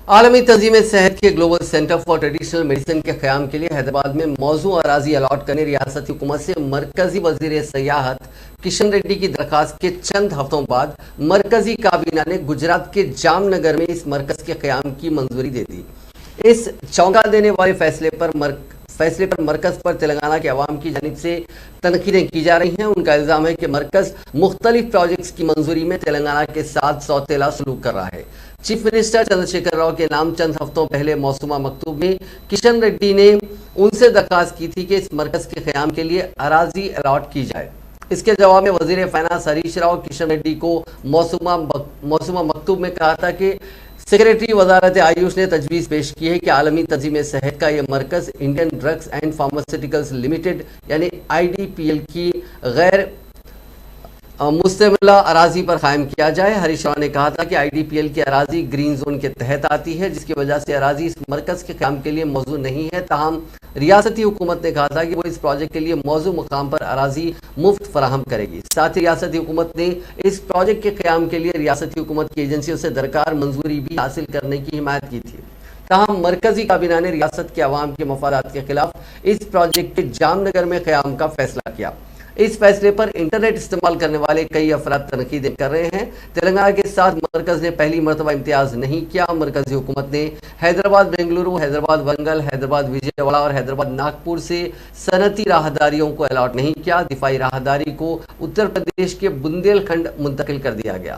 عالمی تنظیم صحت کے global centre for traditional medicine کے قیام کے لیے حیدرآباد میں موزوں اراضی الاٹ کرنے ریاستی حکومت سے مرکزی وزیر سیاحت کشن ریڈی کی درخواست کے چند ہفتوں بعد مرکزی کابینہ نے گجرات کے جام نگر میں اس مرکز کے قیام کی منظوری دے دی۔ اس چونکا دینے والے فیصلے پر مرکز پر تلنگانہ کے عوام کی جانب سے تنقیدیں کی جا رہی ہیں۔ ان کا الزام ہے کہ مرکز مختلف پروجیکٹس کی منظوری میں تلنگانہ کے ساتھ سوتیلا سلوک کر رہا ہے۔ چیف منسٹر چندر شیکھر راؤ کے نام چند ہفتوں پہلے موسومہ مکتوب میں کشن ریڈی نے ان سے درخواست کی تھی کہ اس مرکز کے قیام کے لیے اراضی الاٹ کی جائے۔ اس کے جواب میں وزیر فائنانس ہریش راؤ کشن ریڈی کو موسومہ مکتوب میں کہا تھا کہ سیکریٹری وزارت آیوش نے تجویز پیش کی ہے کہ عالمی تنظیم صحت کا یہ مرکز Indian drugs and pharmaceuticals limited یعنی IDPL کی غیر مستعملہ اراضی پر قائم کیا جائے۔ ہریش راؤ نے کہا تھا کہ IDPL کی اراضی گرین زون کے تحت آتی ہے، جس کی وجہ سے اراضی اس مرکز کے قیام کے لیے موزوں نہیں ہے۔ تاہم ریاستی حکومت نے کہا تھا کہ وہ اس پروجیکٹ کے لیے موزوں مقام پر اراضی مفت فراہم کرے گی۔ ساتھ ہی ریاستی حکومت نے اس پروجیکٹ کے قیام کے لیے ریاستی حکومت کی ایجنسیوں سے درکار منظوری بھی حاصل کرنے کی حمایت کی تھی۔ تاہم مرکزی کابینہ نے ریاست کے عوام کے مفادات کے خلاف اس پروجیکٹ کے جام نگر میں قیام کا فیصلہ کیا۔ اس فیصلے پر انٹرنیٹ استعمال کرنے والے کئی افراد تنقیدیں کر رہے ہیں۔ تلنگانہ کے ساتھ مرکز نے پہلی مرتبہ امتیاز نہیں کیا۔ مرکزی حکومت نے حیدرآباد بنگلورو، حیدرآباد ونگل، حیدرآباد وجے واڑہ اور حیدرآباد ناگپور سے صنعتی راہداریوں کو الاٹ نہیں کیا۔ دفاعی راہداری کو اتر پردیش کے بندیل کھنڈ منتقل کر دیا گیا۔